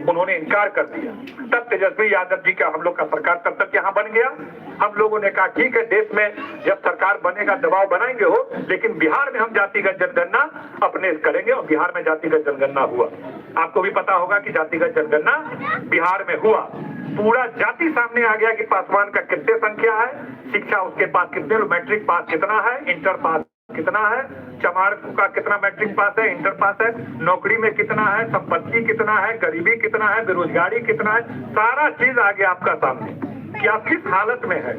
उन्होंने इनकार कर दिया। तब तेजस्वी यादव जी का हम लोग का सरकार तब तक यहाँ बन गया। हम लोगों ने कहा ठीक है, देश में जब सरकार बनेगा दबाव बनाएंगे हो, लेकिन बिहार में हम जातिगत जनगणना अपने करेंगे। और बिहार में जातिगत जनगणना हुआ। आपको भी पता होगा कि जातिगत जनगणना बिहार में हुआ। पूरा जाति सामने आ गया कि पासवान का कितने संख्या है, शिक्षा उसके पास कितने, मैट्रिक पास कितना है, इंटर पास कितना है, चमार का कितना मैट्रिक पास है, इंटर पास है, नौकरी में कितना है, संपत्ति कितना है, गरीबी कितना है, बेरोजगारी कितना है, सारा चीज आ गया आपका सामने कि आप किस हालत में है।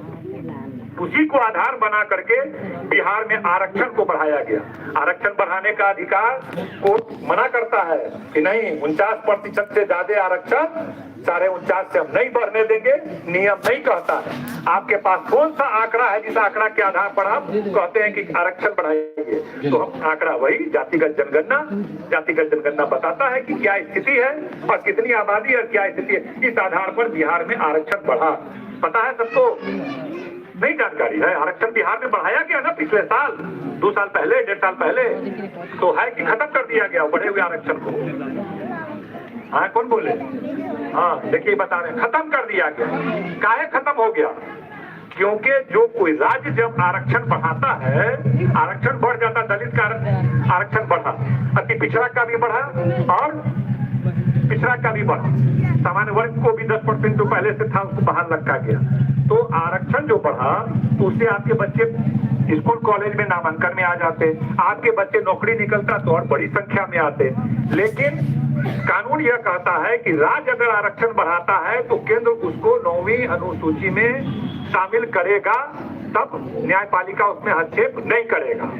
उसी को आधार बना करके बिहार में आरक्षण को बढ़ाया गया। आरक्षण बढ़ाने का अधिकार को मना करता है कि नहीं, 49% से ज्यादा आरक्षण 49.5 से हम नहीं बढ़ने देंगे, नियम नहीं कहता है। आपके पास कौन सा आंकड़ा है जिस आंकड़ा के आधार पर आप कहते हैं कि आरक्षण बढ़ाएंगे? तो हम आंकड़ा वही जातिगत जनगणना बताता है कि क्या स्थिति है और कितनी आबादी और क्या स्थिति है। इस आधार पर बिहार में आरक्षण बढ़ा। पता है सबको? नहीं जानकारी है। आरक्षण बिहार में बढ़ाया गया ना पिछले साल, 2 साल पहले, 1.5 साल पहले, तो है कि खत्म कर दिया गया बढ़े हुए आरक्षण को? हाँ, कौन बोले? हाँ, देखिए बता रहे, खत्म कर दिया गया। काहे खत्म हो गया? क्योंकि जो कोई राज्य जब आरक्षण बढ़ाता है, आरक्षण बढ़ जाता, दलित का आरक्षण बढ़ा, अति पिछड़ा का भी बढ़ा और पिछड़ा का भी बढ़ा, सामान्य वर्ग को भी 10% जो पहले से था उसको बाहर रखा गया। तो आरक्षण जो बढ़ा तो उससे आपके बच्चे स्कूल कॉलेज में नामांकन में आ जाते, आपके बच्चे नौकरी निकलता तो और बड़ी संख्या में आते। लेकिन कानून यह कहता है कि राज्य अगर आरक्षण बढ़ाता है तो केंद्र उसको 9वीं अनुसूची में शामिल करेगा, तब न्यायपालिका उसमें हस्तक्षेप नहीं करेगा।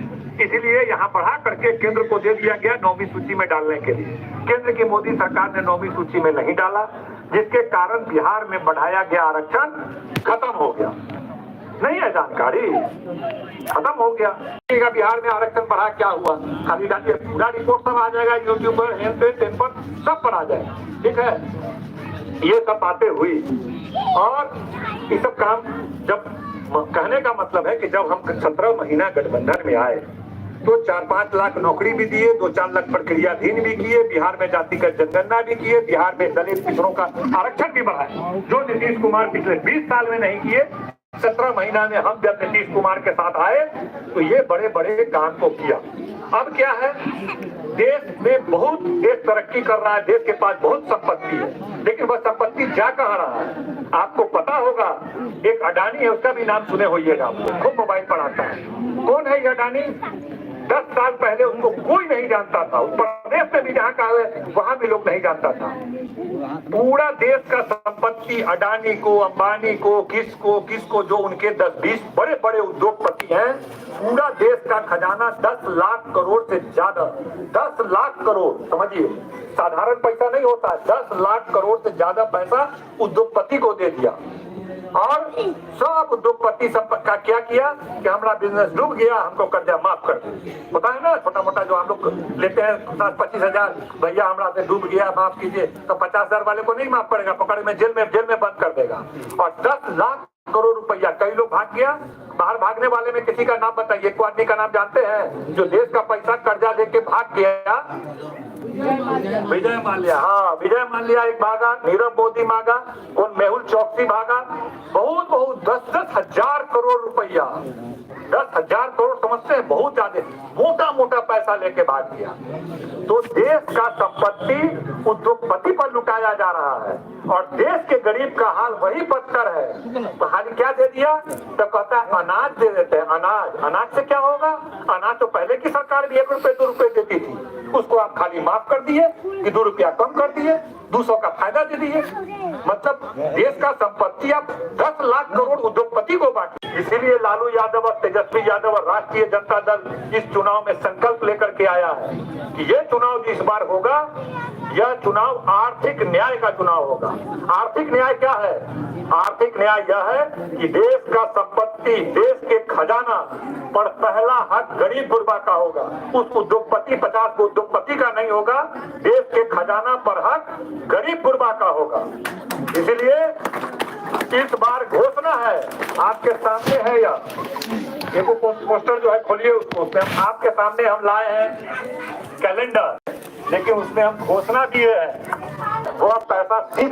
इसीलिए यहाँ बढ़ा करके केंद्र को दे दिया गया 9वीं सूची में डालने के लिए। केंद्र की मोदी सरकार ने 9वीं सूची में नहीं डाला, जिसके कारण बिहार में बढ़ाया गया आरक्षण खत्म हो गया। नहीं है जानकारी, खत्म हो गया। बिहार में आरक्षण बढ़ा क्या हुआ, खाली डालिए, पूरा रिपोर्ट सब आ जाएगा यूट्यूब पर, टेन पर, सब पर आ जाएगा। ठीक है, ये सब बातें हुई। और ये सब काम जब कहने का मतलब है कि जब हम 17 महीना गठबंधन में आए तो 4-5 लाख नौकरी भी दिए, 2-4 लाख प्रक्रियाधीन भी किए, बिहार में जातिगत जनगणना भी किए, बिहार में दलित पिछड़ों का आरक्षण भी बढ़ाया, जो नीतीश कुमार पिछले 20 साल में नहीं किए। 17 महीना में हम जब नीतीश कुमार के साथ आए तो ये बड़े बड़े काम को किया। अब क्या है, देश तरक्की कर रहा है, देश के पास बहुत संपत्ति है, लेकिन वह संपत्ति जा कहाँ रहा है? आपको पता होगा, एक अडानी है, उसका भी नाम सुने होइएगा, आपको खूब मोबाइल पर आता है। कौन है ये अडानी? 10 साल पहले उसको कोई नहीं जानता था, प्रदेश में भी जहाँ का है वहां भी लोग नहीं जानता था। पूरा देश का संपत्ति अडानी को, अंबानी को, किसको जो उनके 10-20 बड़े बड़े उद्योगपति हैं, पूरा देश का खजाना 10 लाख करोड़ से ज्यादा, 10 लाख करोड़, समझिए साधारण पैसा नहीं होता, 10 लाख करोड़ से ज्यादा पैसा उद्योगपति को दे दिया। और सब उद्योगपति सब का क्या किया कि हमारा बिजनेस डूब गया, हमको कर्जा माफ कर दे। पता है ना, छोटा मोटा जो हम लोग लेते हैं 25 हजार, भैया हमारा से डूब गया माफ कीजिए, तो 50,000 वाले को नहीं माफ करेगा, पकड़ में जेल में बंद कर देगा। और 10 लाख करोड़ रुपया, कई लोग भाग गया। बाहर भागने वाले में किसी का नाम बताइए, एक आदमी का नाम जानते हैं जो देश का पैसा कर्जा लेके भाग गया? विजय माल्या। हाँ, विजय माल्या एक भागा, नीरव मोदी भागा, कौन मेहुल चौकसी भागा, बहुत 10-10 हजार करोड़ रुपया, 10,000 करोड़ समझते हैं, बहुत ज्यादा मोटा पैसा लेके भाग गया। तो देश का संपत्ति उद्योगपति पर लुटाया जा रहा है और देश के गरीब का हाल वही बदतर है। तो हाल क्या दे दिया? तो कहता है अनाज दे देते हैं। अनाज से क्या होगा? अनाज तो पहले की सरकार भी 1 रुपए 2 रुपए देती थी, उसको आप खाली माफ कर दिए कि 2 रुपया कम कर दिए, 200 का फायदा दे दिए। मतलब देश का संपत्ति आप 10 लाख करोड़ उद्योगपति को बांटे। इसीलिए लालू यादव और तेजस्वी यादव और राष्ट्रीय जनता दल इस चुनाव में संकल्प लेकर के आया है कि ये चुनाव इस बार होगा, यह चुनाव आर्थिक न्याय का चुनाव होगा। आर्थिक न्याय क्या है? आर्थिक न्याय यह है कि देश का संपत्ति, देश के खजाना पर पहला हक गरीब गुरबा का होगा, उस उद्योगपति 50 उद्योगपति का नहीं होगा। देश के खजाना पर हक गरीब गुरबा का होगा। इसलिए इस बार घोषणा है, आपके सामने है, यह देखो पोस्टर जो है, खोलिए उसको, आपके सामने हम लाए हैं कैलेंडर, लेकिन उसमें हम घोषणा किए हैं, वो आप पास